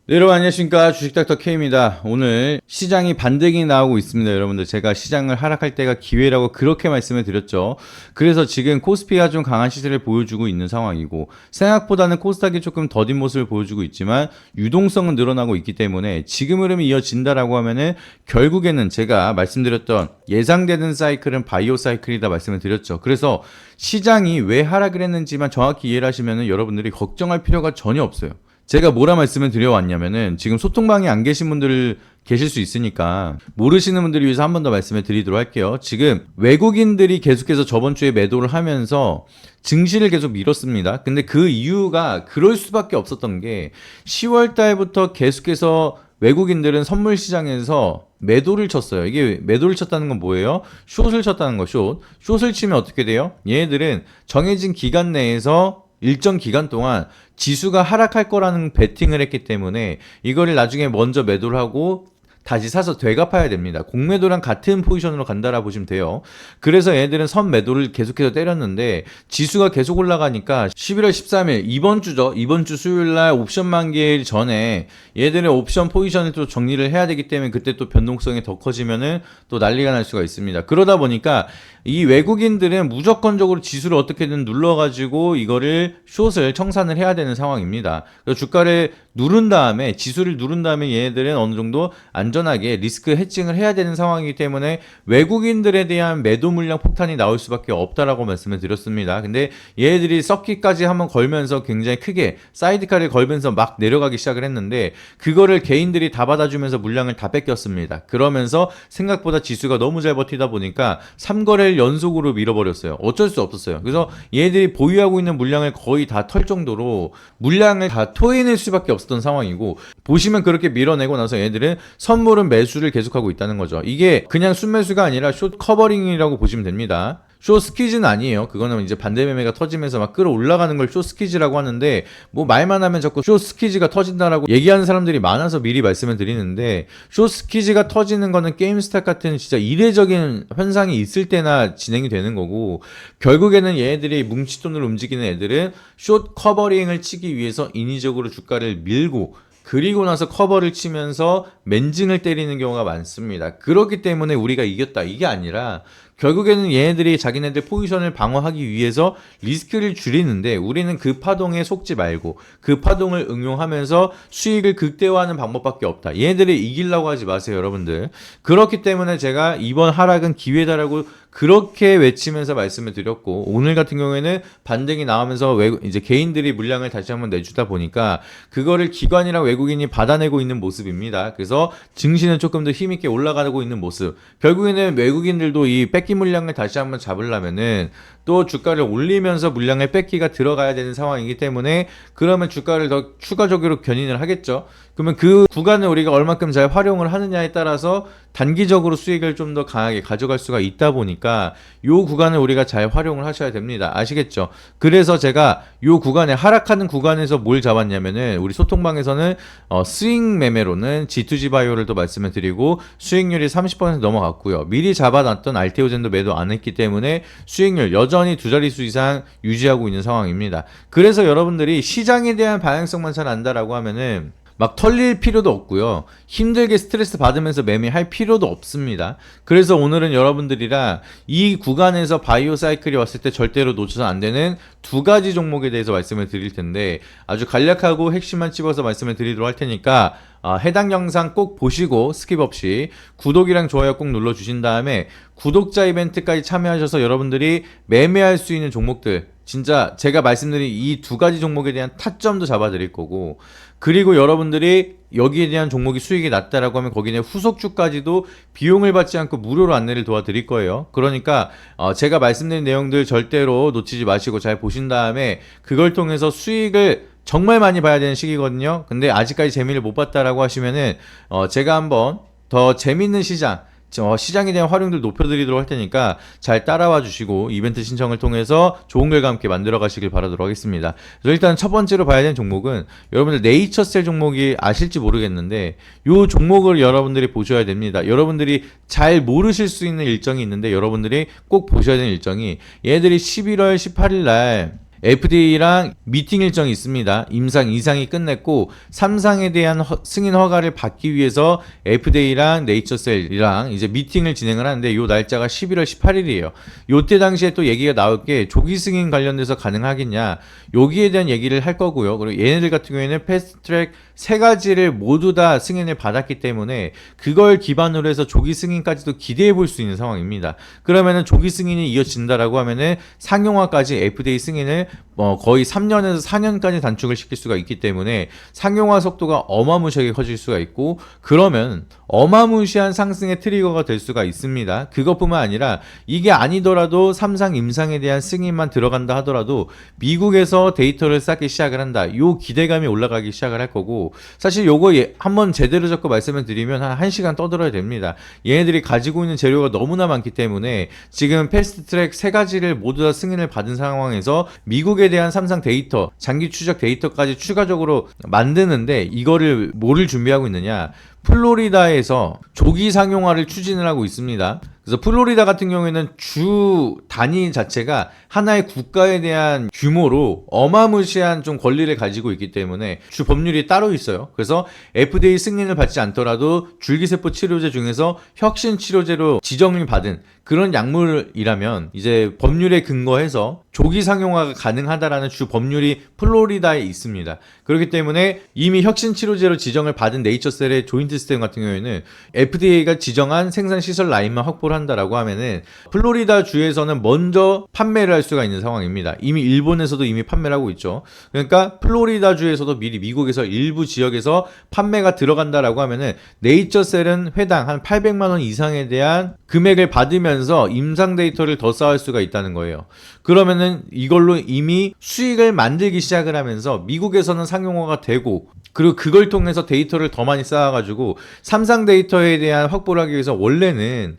네, 여러분 안녕하십니까. 주식닥터 K입니다. 오늘 시장이 반등이 나오고 있습니다. 여러분들 제가 시장을 하락할 때가 기회라고 그렇게 말씀을 드렸죠. 그래서 지금 코스피가 좀 강한 시세를 보여주고 있는 상황이고 생각보다는 코스닥이 조금 더딘 모습을 보여주고 있지만 유동성은 늘어나고 있기 때문에 지금 흐름이 이어진다라고 하면은 결국에는 제가 말씀드렸던 예상되는 사이클은 바이오 사이클이다 말씀을 드렸죠. 그래서 시장이 왜 하락을 했는지만 정확히 이해를 하시면은 여러분들이 걱정할 필요가 전혀 없어요. 제가 뭐라 말씀을 드려왔냐면은 지금 소통방에 안 계신 분들 계실 수 있으니까 모르시는 분들을 위해서 한 번 더 말씀을 드리도록 할게요. 지금 외국인들이 계속해서 저번 주에 매도를 하면서 증시를 계속 밀었습니다. 근데 그 이유가 그럴 수밖에 없었던 게 10월 달부터 계속해서 외국인들은 선물 시장에서 매도를 쳤어요. 이게 매도를 쳤다는 건 뭐예요? 숏을 쳤다는 거, 숏. 숏을 치면 어떻게 돼요? 얘네들은 정해진 기간 내에서 일정 기간 동안 지수가 하락할 거라는 베팅을 했기 때문에 이거를 나중에 먼저 매도를 하고 다시 사서 되갚아야 됩니다. 공매도랑 같은 포지션으로 간다라 보시면 돼요. 그래서 얘들은 선 매도를 계속해서 때렸는데 지수가 계속 올라가니까 11월 13일 이번 주죠. 이번 주 수요일 날 옵션 만기일 전에 얘들은 옵션 포지션을 또 정리를 해야 되기 때문에 그때 또 변동성이 더 커지면은 또 난리가 날 수가 있습니다. 그러다 보니까 이 외국인들은 무조건적으로 지수를 어떻게든 눌러가지고 이거를 숏을 청산을 해야 되는 상황입니다. 그래서 주가를 누른 다음에 지수를 누른 다음에 얘네들은 어느 정도 안전하게 리스크 해칭을 해야 되는 상황이기 때문에 외국인들에 대한 매도 물량 폭탄이 나올 수밖에 없다라고 말씀을 드렸습니다. 근데 얘네들이 썩기까지 한번 걸면서 굉장히 크게 사이드카를 걸면서 막 내려가기 시작을 했는데 그거를 개인들이 다 받아주면서 물량을 다 뺏겼습니다. 그러면서 생각보다 지수가 너무 잘 버티다 보니까 3거래를 연속으로 밀어버렸어요. 어쩔 수 없었어요. 그래서 얘네들이 보유하고 있는 물량을 거의 다 털 정도로 물량을 다 토해낼 수밖에 없었던 상황이고 보시면 그렇게 밀어내고 나서 얘네들은 선물은 매수를 계속하고 있다는 거죠. 이게 그냥 순매수가 아니라 숏 커버링이라고 보시면 됩니다. 숏 스퀴즈는 아니에요. 그거는 이제 반대 매매가 터지면서 막 끌어올라가는 걸 숏 스퀴즈라고 하는데 뭐 말만 하면 자꾸 숏 스퀴즈가 터진다라고 얘기하는 사람들이 많아서 미리 말씀을 드리는데 숏 스퀴즈가 터지는 거는 게임스탑 같은 진짜 이례적인 현상이 있을 때나 진행이 되는 거고 결국에는 얘네들이 뭉칫돈으로 움직이는 애들은 숏 커버링을 치기 위해서 인위적으로 주가를 밀고 그리고 나서 커버를 치면서 맨징을 때리는 경우가 많습니다. 그렇기 때문에 우리가 이겼다 이게 아니라 결국에는 얘네들이 자기네들 포지션을 방어하기 위해서 리스크를 줄이는데 우리는 그 파동에 속지 말고 그 파동을 응용하면서 수익을 극대화하는 방법밖에 없다. 얘네들이 이기려고 하지 마세요, 여러분들. 그렇기 때문에 제가 이번 하락은 기회다라고 그렇게 외치면서 말씀을 드렸고 오늘 같은 경우에는 반등이 나오면서 이제 개인들이 물량을 다시 한번 내주다 보니까 그거를 기관이랑 외국인이 받아내고 있는 모습입니다. 그래서 증시는 조금 더 힘있게 올라가고 있는 모습. 결국에는 외국인들도 이 뺏긴 물량을 다시 한번 잡으려면은 또 주가를 올리면서 물량을 뺏기가 들어가야 되는 상황이기 때문에 그러면 주가를 더 추가적으로 견인을 하겠죠. 그러면 그 구간을 우리가 얼마큼 잘 활용을 하느냐에 따라서 단기적으로 수익을 좀 더 강하게 가져갈 수가 있다 보니까 이 구간을 우리가 잘 활용을 하셔야 됩니다. 아시겠죠? 그래서 제가 이 구간에 하락하는 구간에서 뭘 잡았냐면은 우리 소통방에서는 스윙 매매로는 G2G 바이오를 또 말씀을 드리고 수익률이 30% 넘어갔고요. 미리 잡아놨던 알테오젠도 매도 안 했기 때문에 수익률 여전히 두 자릿수 이상 유지하고 있는 상황입니다. 그래서 여러분들이 시장에 대한 방향성만 잘 안다라고 하면은 막 털릴 필요도 없고요. 힘들게 스트레스 받으면서 매매할 필요도 없습니다. 그래서 오늘은 여러분들이랑 이 구간에서 바이오 사이클이 왔을 때 절대로 놓쳐서 안 되는 두 가지 종목에 대해서 말씀을 드릴 텐데 아주 간략하고 핵심만 집어서 말씀을 드리도록 할 테니까 해당 영상 꼭 보시고 스킵 없이 구독이랑 좋아요 꼭 눌러주신 다음에 구독자 이벤트까지 참여하셔서 여러분들이 매매할 수 있는 종목들 진짜 제가 말씀드린 이 두 가지 종목에 대한 타점도 잡아드릴 거고 그리고 여러분들이 여기에 대한 종목이 수익이 낮다라고 하면 거기에 후속주까지도 비용을 받지 않고 무료로 안내를 도와드릴 거예요. 그러니까 제가 말씀드린 내용들 절대로 놓치지 마시고 잘 보신 다음에 그걸 통해서 수익을 정말 많이 봐야 되는 시기거든요. 근데 아직까지 재미를 못 봤다라고 하시면은 제가 한번 더 재밌는 시장에 대한 활용도를 높여드리도록 할 테니까 잘 따라와 주시고 이벤트 신청을 통해서 좋은 결과 함께 만들어 가시길 바라도록 하겠습니다. 그래서 일단 첫 번째로 봐야 되는 종목은 여러분들 네이처셀 종목이 아실지 모르겠는데 이 종목을 여러분들이 보셔야 됩니다. 여러분들이 잘 모르실 수 있는 일정이 있는데 여러분들이 꼭 보셔야 되는 일정이 얘들이 11월 18일 날 FDA랑 미팅 일정이 있습니다. 임상 2상이 끝냈고 3상에 대한 승인 허가를 받기 위해서 FDA랑 네이처셀이랑 이제 미팅을 진행을 하는데 요 날짜가 11월 18일이에요. 요때 당시에 또 얘기가 나올 게 조기 승인 관련돼서 가능하겠냐 여기에 대한 얘기를 할 거고요. 그리고 얘네들 같은 경우에는 패스트트랙 3가지를 모두 다 승인을 받았기 때문에 그걸 기반으로 해서 조기 승인까지도 기대해 볼 수 있는 상황입니다. 그러면은 조기 승인이 이어진다라고 하면은 상용화까지 FDA 승인을 거의 3년에서 4년까지 단축을 시킬 수가 있기 때문에 상용화 속도가 어마무시하게 커질 수가 있고 그러면 어마무시한 상승의 트리거가 될 수가 있습니다. 그것뿐만 아니라 이게 아니더라도 3상 임상에 대한 승인만 들어간다 하더라도 미국에서 데이터를 쌓기 시작을 한다. 요 기대감이 올라가기 시작을 할 거고 사실 요거 한번 제대로 잡고 말씀을 드리면 한 1시간 떠들어야 됩니다. 얘네들이 가지고 있는 재료가 너무나 많기 때문에 지금 패스트트랙 3가지를 모두 다 승인을 받은 상황에서 미국에 대한 3상 데이터, 장기 추적 데이터까지 추가적으로 만드는데 이거를 뭐를 준비하고 있느냐 플로리다에서 조기 상용화를 추진을 하고 있습니다. 그래서 플로리다 같은 경우에는 주 단위 자체가 하나의 국가에 대한 규모로 어마무시한 좀 권리를 가지고 있기 때문에 주 법률이 따로 있어요. 그래서 FDA 승인을 받지 않더라도 줄기세포 치료제 중에서 혁신 치료제로 지정을 받은 그런 약물이라면 이제 법률에 근거해서 조기 상용화가 가능하다라는 주 법률이 플로리다에 있습니다. 그렇기 때문에 이미 혁신 치료제로 지정을 받은 네이처셀의 조인트 스템 같은 경우에는 FDA가 지정한 생산 시설 라인만 확보를 한다라고 하면은 플로리다 주에서는 먼저 판매를 할 수가 있는 상황입니다. 이미 일본에서도 이미 판매를 하고 있죠. 그러니까 플로리다 주에서도 미리 미국에서 일부 지역에서 판매가 들어간다라고 하면은 네이처셀은 회당 한 800만 원 이상에 대한 금액을 받으면서 임상 데이터를 더 쌓을 수가 있다는 거예요. 그러면은 이걸로 이미 수익을 만들기 시작을 하면서 미국에서는 상용화가 되고 그리고 그걸 통해서 데이터를 더 많이 쌓아가지고 삼상 데이터에 대한 확보를 하기 위해서 원래는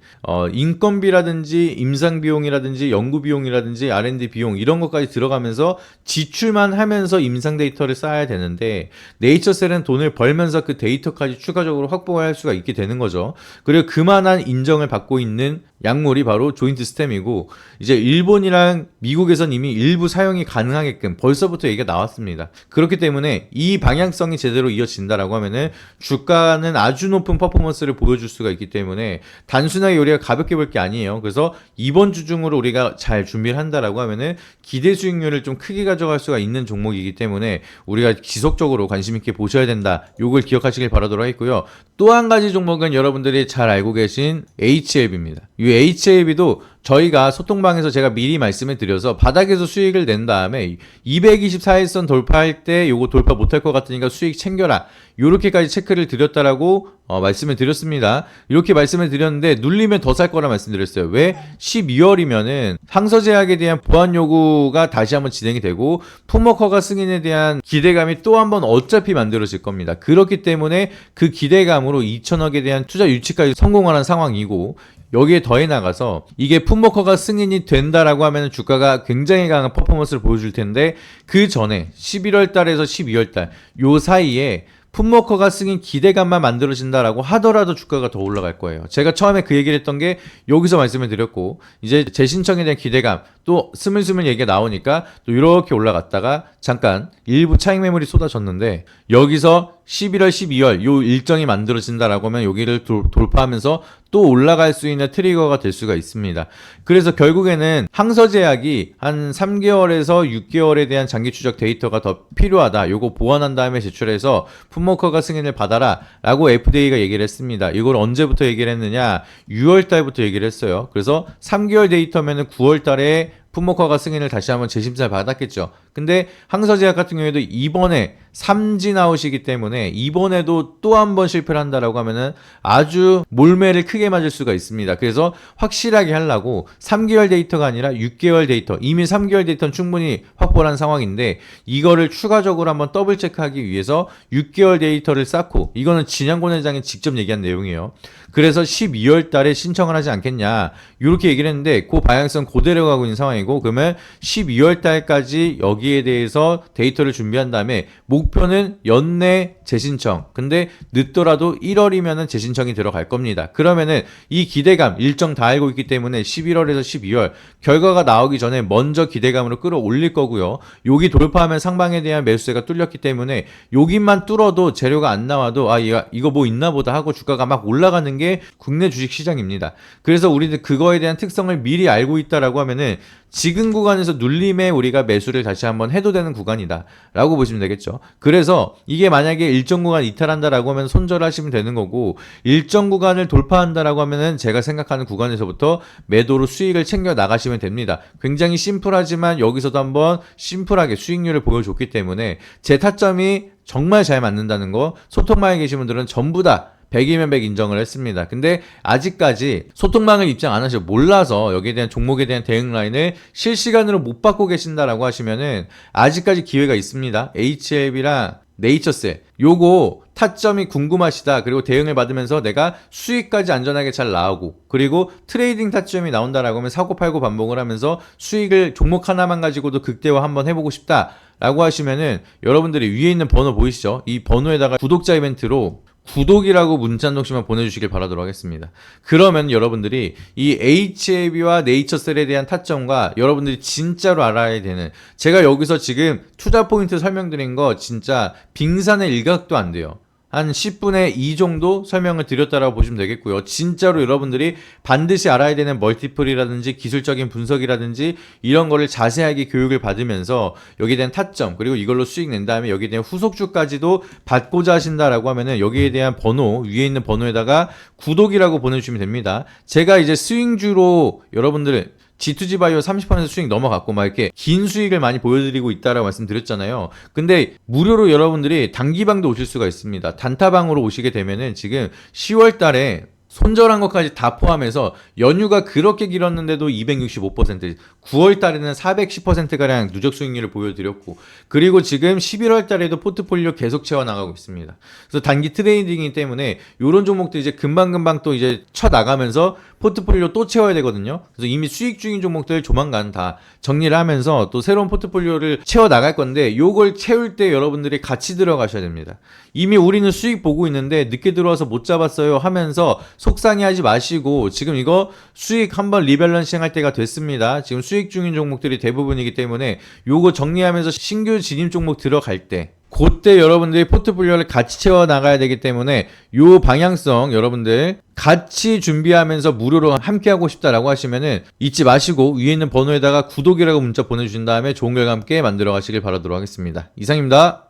인건비라든지 임상 비용이라든지 연구 비용이라든지 R&D 비용 이런 것까지 들어가면서 지출만 하면서 임상 데이터를 쌓아야 되는데 네이처셀은 돈을 벌면서 그 데이터까지 추가적으로 확보할 수가 있게 되는 거죠. 그리고 그만한 인정을 받고 있는 약물이 바로 조인트 스템이고 이제 일본이랑 미국에선 이미 일부 사용이 가능하게끔 벌써부터 얘기가 나왔습니다. 그렇기 때문에 이 방향성이 제대로 이어진다라고 하면은 주가는 아주 높은 퍼포먼스를 보여줄 수가 있기 때문에 단순하게 우리가 가볍게 볼 게 아니에요. 그래서 이번 주 중으로 우리가 잘 준비를 한다라고 하면은 기대 수익률을 좀 크게 가져갈 수가 있는 종목이기 때문에 우리가 지속적으로 관심 있게 보셔야 된다. 요걸 기억하시길 바라도록 하겠고요. 또 한 가지 종목은 여러분들이 잘 알고 계신 HLB입니다. 이 HLB도 저희가 소통방에서 제가 미리 말씀을 드려서 바닥에서 수익을 낸 다음에 224일선 돌파할 때 요거 돌파 못할 것 같으니까 수익 챙겨라. 요렇게까지 체크를 드렸다라고 말씀을 드렸습니다. 이렇게 말씀을 드렸는데 눌리면 더 살 거라 말씀드렸어요. 왜? 12월이면은 항서제약에 대한 보안 요구가 다시 한번 진행이 되고 품목 허가 승인에 대한 기대감이 또 한번 어차피 만들어질 겁니다. 그렇기 때문에 그 기대감으로 2천억에 대한 투자 유치까지 성공하는 상황이고 여기에 더해 나가서 이게 품목 허가 승인이 된다라고 하면 주가가 굉장히 강한 퍼포먼스를 보여줄 텐데 그 전에 11월 달에서 12월 달 요 사이에 품목 허가 승인 기대감만 만들어진다라고 하더라도 주가가 더 올라갈 거예요. 제가 처음에 그 얘기를 했던 게 여기서 말씀을 드렸고 이제 재신청에 대한 기대감 또 스물스물 얘기가 나오니까 또 이렇게 올라갔다가 잠깐 일부 차익 매물이 쏟아졌는데 여기서 11월, 12월 요 일정이 만들어진다라고 하면 여기를 돌파하면서 또 올라갈 수 있는 트리거가 될 수가 있습니다. 그래서 결국에는 항서제약이 한 3개월에서 6개월에 대한 장기 추적 데이터가 더 필요하다. 요거 보완한 다음에 제출해서 품목 허가 승인을 받아라 라고 FDA가 얘기를 했습니다. 이걸 언제부터 얘기를 했느냐 6월 달부터 얘기를 했어요. 그래서 3개월 데이터면은 9월 달에 품목 허가 승인을 다시 한번 재심사를 받았겠죠. 근데 항서제약 같은 경우에도 이번에 3진 아웃이기 때문에 이번에도 또 한 번 실패를 한다라고 하면은 아주 몰매를 크게 맞을 수가 있습니다. 그래서 확실하게 하려고 3개월 데이터가 아니라 6개월 데이터, 이미 3개월 데이터는 충분히 확보한 상황인데 이거를 추가적으로 한번 더블 체크하기 위해서 6개월 데이터를 쌓고 이거는 진양권 회장이 직접 얘기한 내용이에요. 그래서 12월 달에 신청을 하지 않겠냐 이렇게 얘기를 했는데 그 방향성 그대로 가고 있는 상황이고 그러면 12월 달까지 여기에 대해서 데이터를 준비한 다음에 목표는 연내 재신청. 근데 늦더라도 1월이면은 재신청이 들어갈 겁니다. 그러면은 이 기대감 일정 다 알고 있기 때문에 11월에서 12월 결과가 나오기 전에 먼저 기대감으로 끌어올릴 거고요. 여기 돌파하면 상방에 대한 매수세가 뚫렸기 때문에 여기만 뚫어도 재료가 안 나와도 아 이거 뭐 있나 보다 하고 주가가 막 올라가는 게 국내 주식 시장입니다. 그래서 우리는 그거에 대한 특성을 미리 알고 있다라고 하면은 지금 구간에서 눌림에 우리가 매수를 다시 한번 해도 되는 구간이다 라고 보시면 되겠죠. 그래서 이게 만약에 일정 구간 이탈한다라고 하면 손절하시면 되는 거고, 일정 구간을 돌파한다라고 하면은 제가 생각하는 구간에서부터 매도로 수익을 챙겨 나가시면 됩니다. 굉장히 심플하지만 여기서도 한번 심플하게 수익률을 보여줬기 때문에 제 타점이 정말 잘 맞는다는 거 소통방에 계신 분들은 전부 다 100이면 100 인정을 했습니다. 근데 아직까지 소통망을 입장 안 하셔 몰라서 여기에 대한 종목에 대한 대응 라인을 실시간으로 못 받고 계신다라고 하시면은 아직까지 기회가 있습니다. HLB랑 네이처셀 요거 타점이 궁금하시다. 그리고 대응을 받으면서 내가 수익까지 안전하게 잘 나오고, 그리고 트레이딩 타점이 나온다라고 하면 사고 팔고 반복을 하면서 수익을 종목 하나만 가지고도 극대화 한번 해보고 싶다 라고 하시면은 여러분들이 위에 있는 번호 보이시죠? 이 번호에다가 구독자 이벤트로 구독이라고 문자 한 통씩만 보내주시길 바라도록 하겠습니다. 그러면 여러분들이 이 HAB와 네이처셀에 대한 타점과 여러분들이 진짜로 알아야 되는, 제가 여기서 지금 투자 포인트 설명드린 거 진짜 빙산의 일각도 안 돼요. 한 10분의 2 정도 설명을 드렸다라고 보시면 되겠고요. 진짜로 여러분들이 반드시 알아야 되는 멀티플이라든지 기술적인 분석이라든지 이런 거를 자세하게 교육을 받으면서 여기에 대한 타점, 그리고 이걸로 수익 낸 다음에 여기에 대한 후속주까지도 받고자 하신다라고 하면은 여기에 대한 번호, 위에 있는 번호에다가 구독이라고 보내주시면 됩니다. 제가 이제 스윙주로 여러분들 G2G 바이오 30% 수익 넘어갔고 막 이렇게 긴 수익을 많이 보여드리고 있다라고 말씀드렸잖아요. 근데 무료로 여러분들이 단기방도 오실 수가 있습니다. 단타방으로 오시게 되면은 지금 10월 달에 손절한 것까지 다 포함해서 연휴가 그렇게 길었는데도 265%, 9월 달에는 410%가량 누적 수익률을 보여드렸고, 그리고 지금 11월 달에도 포트폴리오 계속 채워나가고 있습니다. 그래서 단기 트레이딩이기 때문에 이런 종목들 이제 금방금방 또 이제 쳐나가면서 포트폴리오 또 채워야 되거든요. 그래서 이미 수익 중인 종목들 조만간 다 정리를 하면서 또 새로운 포트폴리오를 채워나갈 건데, 요걸 채울 때 여러분들이 같이 들어가셔야 됩니다. 이미 우리는 수익 보고 있는데 늦게 들어와서 못 잡았어요 하면서 속상해하지 마시고, 지금 이거 수익 한번 리밸런싱 할 때가 됐습니다. 지금 수익 중인 종목들이 대부분이기 때문에 요거 정리하면서 신규 진입 종목 들어갈 때 그때 여러분들이 포트폴리오를 같이 채워 나가야 되기 때문에 요 방향성 여러분들 같이 준비하면서 무료로 함께 하고 싶다라고 하시면은 잊지 마시고 위에 있는 번호에다가 구독이라고 문자 보내주신 다음에 좋은 결과 함께 만들어 가시길 바라도록 하겠습니다. 이상입니다.